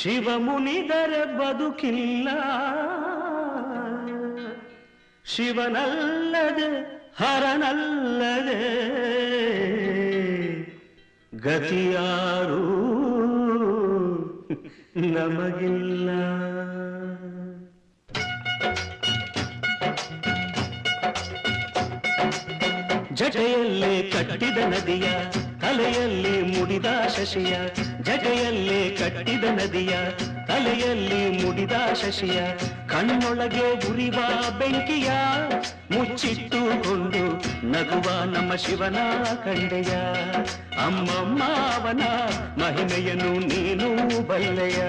ಶಿವ ಮುನಿದರೆ ಬದುಕಿಲ್ಲ, ಶಿವನಲ್ಲದೆ ಹರನಲ್ಲದೆ ಗತಿಯಾರು ನಮಗಿಲ್ಲ. ಜಟೆಯಲ್ಲೇ ಕಟ್ಟಿದ ನದಿಯ, ತಲೆಯಲ್ಲಿ ಮುಡಿದ ಶಶಿಯ, ಜಟೆಯಲ್ಲೇ ಕಟ್ಟಿದ ನದಿಯ, ತಲೆಯಲ್ಲಿ ಮುಡಿದ ಶಶಿಯ, ಕಣ್ಣೊಳಗೆ ಉರಿವ ಬೆಂಕಿಯ ಮುಚ್ಚಿಟ್ಟುಕೊಂಡು ನಗುವ ನಮ್ಮ ಶಿವನ ಕಂಡೆಯ. ಅಮ್ಮಮ್ಮ ಅವನ ಮಹಿಮೆಯನ್ನು ನೀನು ಬಲ್ಲೆಯ.